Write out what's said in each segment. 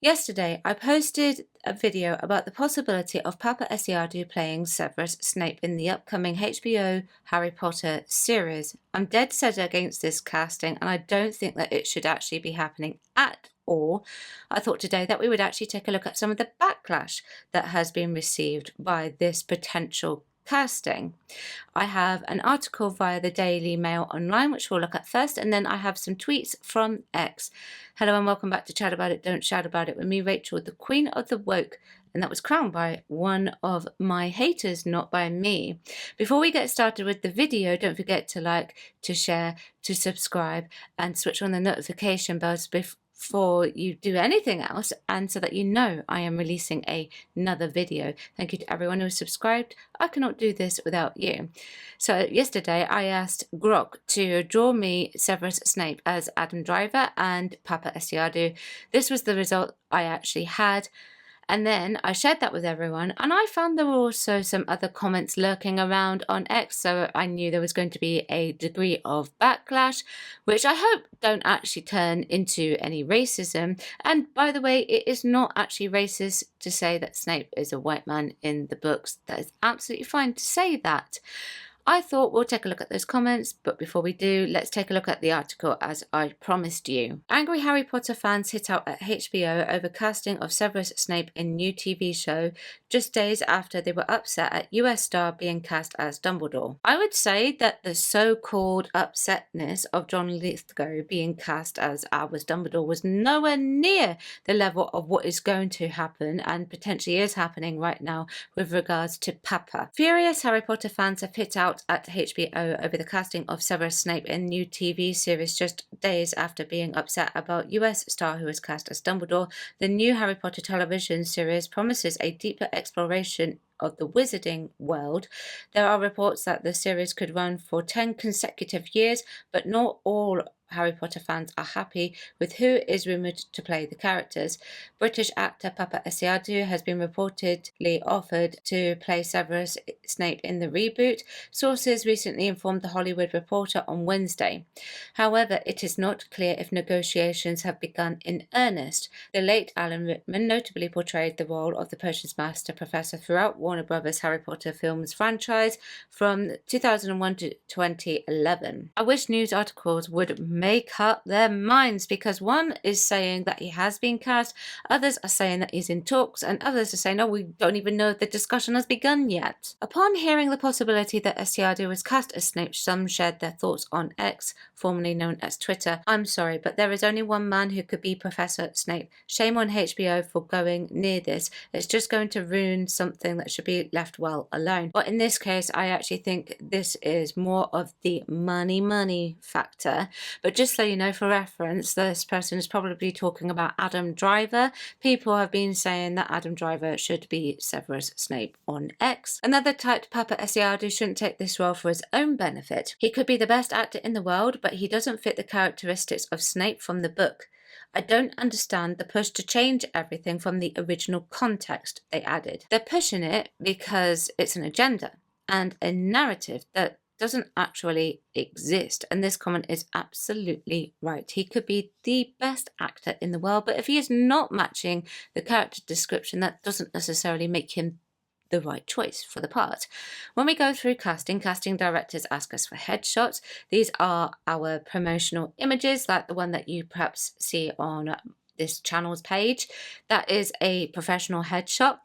Yesterday, I posted a video about the possibility of Papa Esiadu playing Severus Snape in the upcoming HBO Harry Potter series. I'm dead set against this casting, and I don't think that it should actually be happening at all. I thought today that we would actually take a look at some of the backlash that has been received by this potential casting. I have an article via the Daily Mail Online, which we'll look at first, and then I have some tweets from X. Hello and welcome back to Chat About It, Don't Shout About It with me, Rachel, the Queen of the Woke, and that was crowned by one of my haters, not by me. Before we get started with the video, don't forget to like, to share, to subscribe, and switch on the notification bells before you do anything else, and so that you know I am releasing another video. Thank you to everyone who subscribed. I cannot do this without you. So yesterday I asked Grok to draw me Severus Snape as Adam Driver and Papa Esiadu. This was the result I actually had. And then I shared that with everyone, and I found there were also some other comments lurking around on X, so I knew there was going to be a degree of backlash, which I hope don't actually turn into any racism. And by the way, it is not actually racist to say that Snape is a white man in the books. That is absolutely fine to say that. I thought we'll take a look at those comments, but before we do, let's take a look at the article as I promised you. Angry Harry Potter fans hit out at HBO over casting of Severus Snape in new TV show just days after they were upset at US star being cast as Dumbledore. I would say that the so-called upsetness of John Lithgow being cast as Albus Dumbledore was nowhere near the level of what is going to happen and potentially is happening right now with regards to Papa. Furious Harry Potter fans have hit out at HBO over the casting of Severus Snape in new TV series just days after being upset about US star who was cast as Dumbledore. The new Harry Potter television series promises a deeper exploration of the wizarding world. There are reports that the series could run for 10 consecutive years, but not all Harry Potter fans are happy with who is rumoured to play the characters. British actor Papa Esiadu has been reportedly offered to play Severus Snape in the reboot, sources recently informed The Hollywood Reporter on Wednesday. However, it is not clear if negotiations have begun in earnest. The late Alan Rickman notably portrayed the role of the Potions Master Professor throughout Warner Brothers' Harry Potter films franchise from 2001 to 2011. I wish news articles would make up their minds, because one is saying that he has been cast, others are saying that he's in talks, and others are saying, oh, we don't even know if the discussion has begun yet. Upon hearing the possibility that Esiadu was cast as Snape, some shared their thoughts on X, formerly known as Twitter. I'm sorry, but there is only one man who could be Professor Snape. Shame on HBO for going near this. It's just going to ruin something that should be left well alone. But in this case, I actually think this is more of the money factor. But just so you know, for reference, this person is probably talking about Adam Driver. People have been saying that Adam Driver should be Severus Snape on X. Another typed Papa Esiadu shouldn't take this role for his own benefit. He could be the best actor in the world, but he doesn't fit the characteristics of Snape from the book. I don't understand the push to change everything from the original context, they added. They're pushing it because it's an agenda and a narrative that doesn't actually exist, and this comment is absolutely right. He could be the best actor in the world, but if he is not matching the character description, that doesn't necessarily make him the right choice for the part. When we go through casting directors ask us for headshots. These are our promotional images, like the one that you perhaps see on this channel's page. That is a professional headshot.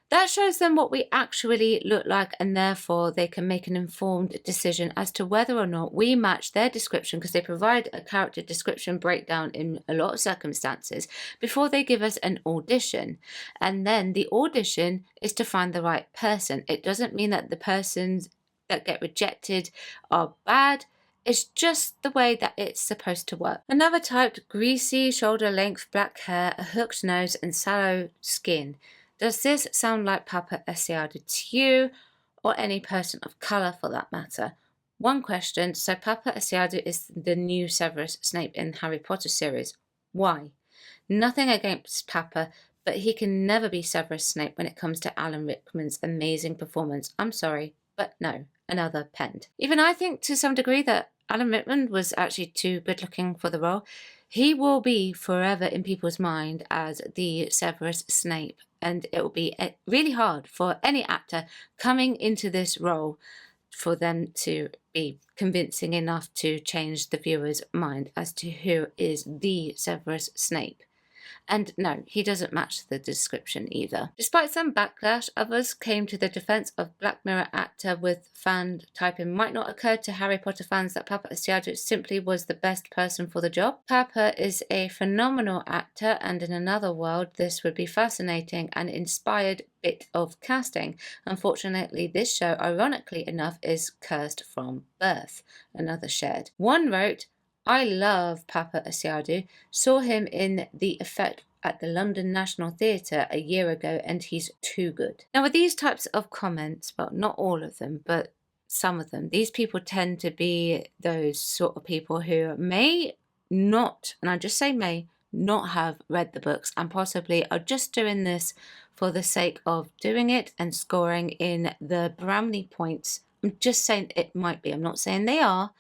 That shows them what we actually look like, and therefore they can make an informed decision as to whether or not we match their description, because they provide a character description breakdown in a lot of circumstances before they give us an audition. And then the audition is to find the right person. It doesn't mean that the persons that get rejected are bad. It's just the way that it's supposed to work. Another typed greasy, shoulder-length black hair, a hooked nose, and sallow skin. Does this sound like Papa Esiadu to you, or any person of colour for that matter? One question, so Papa Esiadu is the new Severus Snape in Harry Potter series. Why? Nothing against Papa, but he can never be Severus Snape when it comes to Alan Rickman's amazing performance. I'm sorry, but no. Another penned. Even I think to some degree that Alan Rickman was actually too good looking for the role. He will be forever in people's mind as the Severus Snape, and it will be really hard for any actor coming into this role for them to be convincing enough to change the viewer's mind as to who is the Severus Snape. And no, he doesn't match the description either. Despite some backlash, others came to the defense of Black Mirror actor with fan typing might not occur to Harry Potter fans that Papa Asiago simply was the best person for the job. Papa is a phenomenal actor, and in another world this would be fascinating and inspired bit of casting. Unfortunately, this show, ironically enough, is cursed from birth, another shared. One wrote, I love Papa Asiago, saw him in The Effect at the London National Theatre a year ago and he's too good. Now with these types of comments, well, not all of them, but some of them, these people tend to be those sort of people who may not, and I just say may, not have read the books and possibly are just doing this for the sake of doing it and scoring in the brownie points. I'm just saying it might be, I'm not saying they are.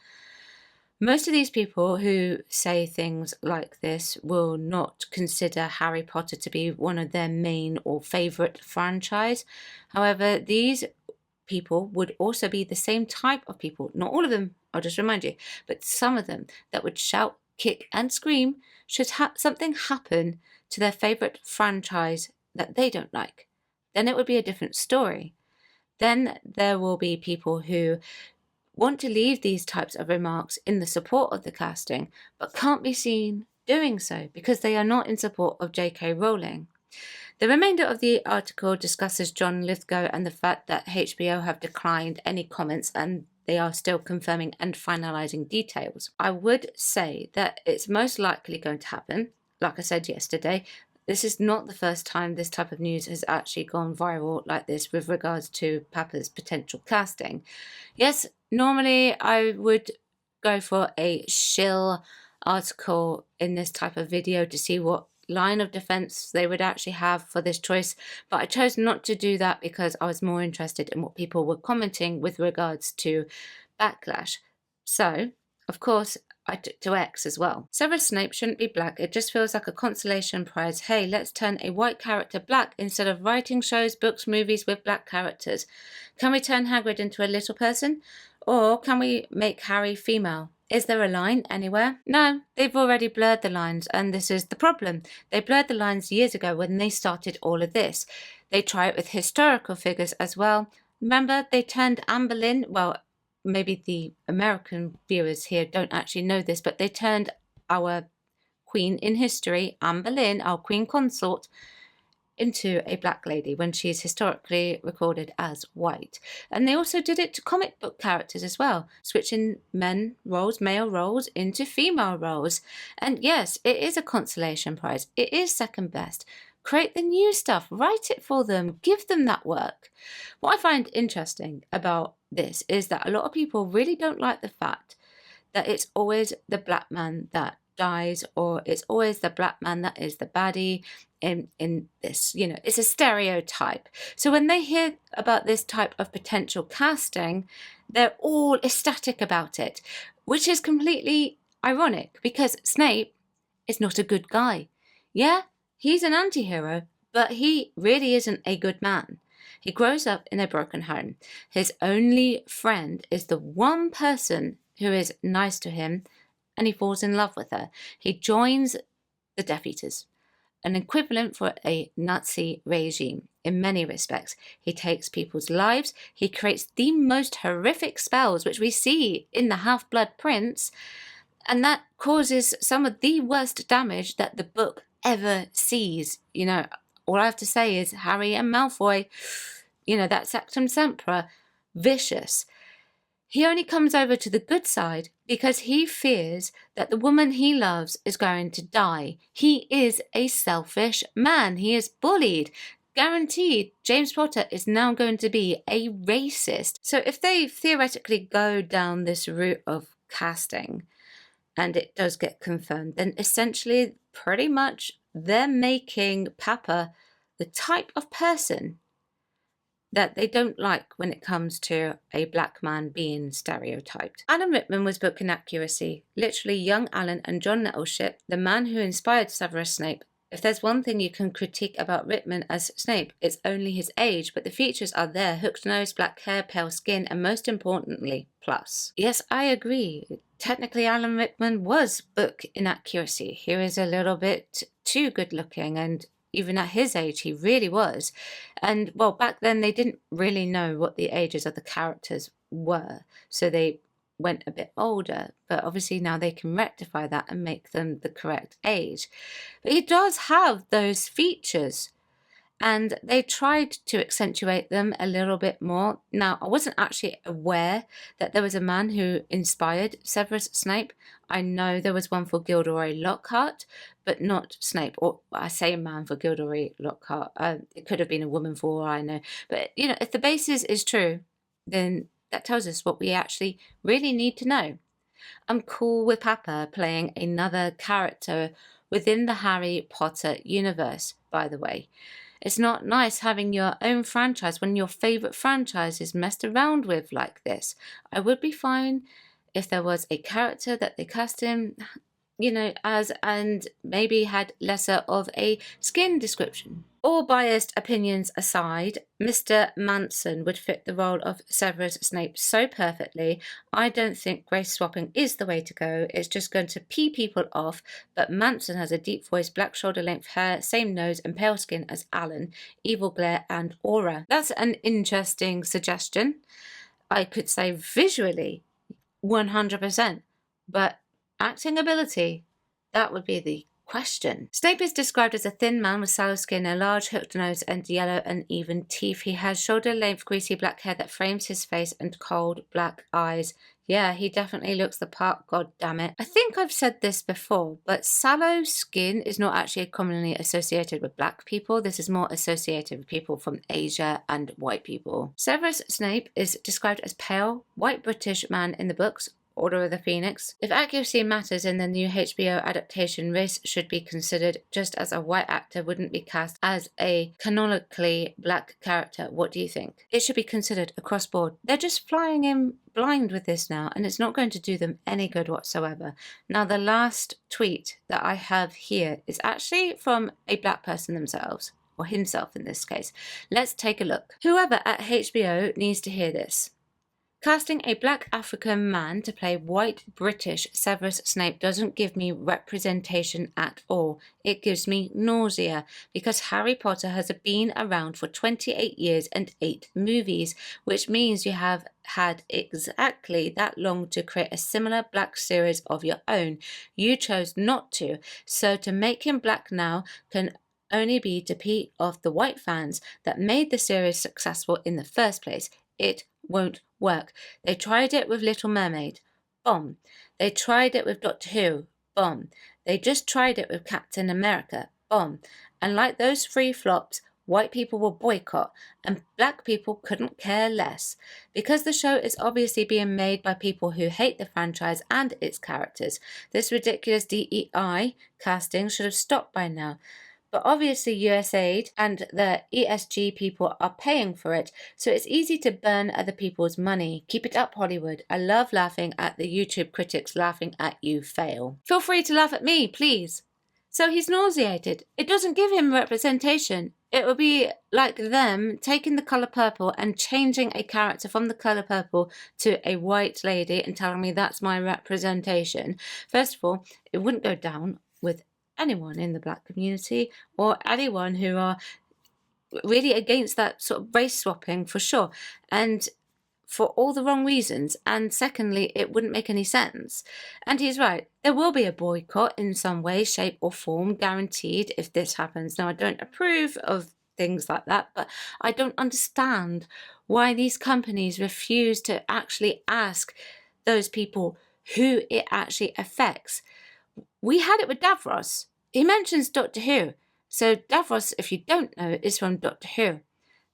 Most of these people who say things like this will not consider Harry Potter to be one of their main or favourite franchise. However, these people would also be the same type of people, not all of them, I'll just remind you, but some of them that would shout, kick and scream should something happen to their favourite franchise that they don't like. Then it would be a different story. Then there will be people who want to leave these types of remarks in the support of the casting, but can't be seen doing so because they are not in support of J.K. Rowling. The remainder of the article discusses John Lithgow and the fact that HBO have declined any comments and they are still confirming and finalising details. I would say that it's most likely going to happen. Like I said yesterday, this is not the first time this type of news has actually gone viral like this with regards to Papa's potential casting. Yes, normally I would go for a shill article in this type of video to see what line of defense they would actually have for this choice, but I chose not to do that because I was more interested in what people were commenting with regards to Backlash. So, of course, I took to X as well. Severus Snape shouldn't be black, it just feels like a consolation prize. Hey, let's turn a white character black instead of writing shows, books, movies with black characters. Can we turn Hagrid into a little person? Or can we make Harry female? Is there a line anywhere? No, they've already blurred the lines, and this is the problem. They blurred the lines years ago when they started all of this. They try it with historical figures as well. Remember, they turned Anne Boleyn, well, maybe the American viewers here don't actually know this, but they turned our queen in history, Anne Boleyn, our queen consort, into a black lady when she is historically recorded as white. And they also did it to comic book characters as well, switching male roles into female roles. And yes, it is a consolation prize. It is second best. Create the new stuff, write it for them, give them that work. What I find interesting about this is that a lot of people really don't like the fact that it's always the black man that dies, or it's always the black man that is the baddie in this, you know, it's a stereotype. So when they hear about this type of potential casting, they're all ecstatic about it, which is completely ironic because Snape is not a good guy. Yeah, he's an anti-hero, but he really isn't a good man. He grows up in a broken home. His only friend is the one person who is nice to him, and he falls in love with her. He joins the Death Eaters, an equivalent for a Nazi regime in many respects. He takes people's lives. He creates the most horrific spells, which we see in the Half-Blood Prince, and that causes some of the worst damage that the book ever sees. You know, all I have to say is Harry and Malfoy, you know, that Sectum Sempra, vicious. He only comes over to the good side because he fears that the woman he loves is going to die. He is a selfish man. He is bullied. Guaranteed, James Potter is now going to be a racist. So if they theoretically go down this route of casting, and it does get confirmed, then essentially pretty much they're making Papa the type of person that they don't like when it comes to a black man being stereotyped. Alan Rickman was book inaccuracy. Literally, young Alan and John Nettleship, the man who inspired Severus Snape. If there's one thing you can critique about Rickman as Snape, it's only his age, but the features are there: hooked nose, black hair, pale skin, and most importantly, plus. Yes, I agree. Technically, Alan Rickman was book inaccuracy. He was a little bit too good looking, and even at his age, he really was. And well, back then they didn't really know what the ages of the characters were, so they went a bit older, but obviously now they can rectify that and make them the correct age. But he does have those features, and they tried to accentuate them a little bit more. Now, I wasn't actually aware that there was a man who inspired Severus Snape. I know there was one for Gilderoy Lockhart, but not Snape. Or I say a man for Gilderoy Lockhart. It could have been a woman for all I know. But, you know, if the basis is true, then that tells us what we actually really need to know. I'm cool with Papa playing another character within the Harry Potter universe, by the way. It's not nice having your own franchise when your favourite franchise is messed around with like this. I would be fine if there was a character that they cast him, you know, as, and maybe had lesser of a skin description. All biased opinions aside, Mr. Manson would fit the role of Severus Snape so perfectly. I don't think race swapping is the way to go. It's just going to pee people off, but Manson has a deep voice, black shoulder length hair, same nose and pale skin as Alan, evil glare and aura. That's an interesting suggestion. I could say visually 100%, but acting ability, that would be the question. Snape is described as a thin man with sallow skin, a large hooked nose, and yellow uneven teeth. He has shoulder-length greasy black hair that frames his face and cold black eyes. Yeah, he definitely looks the part, god damn it. I think I've said this before, but sallow skin is not actually commonly associated with black people. This is more associated with people from Asia and white people. Severus Snape is described as pale, white British man in the books, Order of the Phoenix. If accuracy matters in the new HBO adaptation, race should be considered, just as a white actor wouldn't be cast as a canonically black character. What do you think? It should be considered across board. They're just flying in blind with this now, and it's not going to do them any good whatsoever. Now, the last tweet that I have here is actually from a black person themselves, or himself in this case. Let's take a look. Whoever at HBO needs to hear this. Casting a black African man to play white British Severus Snape doesn't give me representation at all. It gives me nausea, because Harry Potter has been around for 28 years and 8 movies, which means you have had exactly that long to create a similar black series of your own. You chose not to, so to make him black now can only be to pee off the white fans that made the series successful in the first place. It won't work. They tried it with Little Mermaid. Bomb. They tried it with Doctor Who. Bomb. They just tried it with Captain America. Bomb. And like those 3 flops, white people will boycott, and black people couldn't care less. Because the show is obviously being made by people who hate the franchise and its characters, this ridiculous DEI casting should have stopped by now. But obviously USAID and the ESG people are paying for it, so it's easy to burn other people's money. Keep it up, Hollywood. I love laughing at the YouTube critics laughing at you fail. Feel free to laugh at me, please. So he's nauseated. It doesn't give him representation. It would be like them taking the colour purple and changing a character from the colour purple to a white lady and telling me that's my representation. First of all, it wouldn't go down with anyone in the black community or anyone who are really against that sort of race swapping, for sure, and for all the wrong reasons. And secondly, it wouldn't make any sense. And he's right, there will be a boycott in some way, shape or form, guaranteed, if this happens. Now, I don't approve of things like that, but I don't understand why these companies refuse to actually ask those people who it actually affects. We had it with Davros. He mentions Doctor Who. So Davros, if you don't know, is from Doctor Who.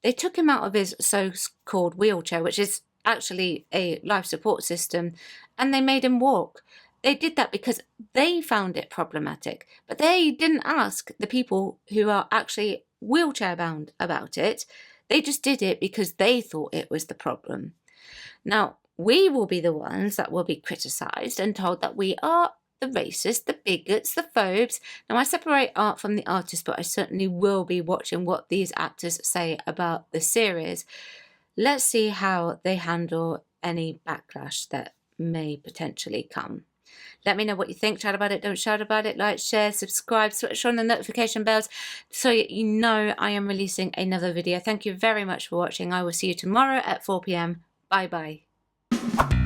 They took him out of his so-called wheelchair, which is actually a life support system, and they made him walk. They did that because they found it problematic, but they didn't ask the people who are actually wheelchair bound about it. They just did it because they thought it was the problem. Now, we will be the ones that will be criticised and told that we are the racists, the bigots, the phobes. Now, I separate art from the artist, but I certainly will be watching what these actors say about the series. Let's see how they handle any backlash that may potentially come. Let me know what you think. Chat about it, don't shout about it. Like, share, subscribe, switch on the notification bells so you know I am releasing another video. Thank you very much for watching. I will see you tomorrow at 4 p.m. Bye bye.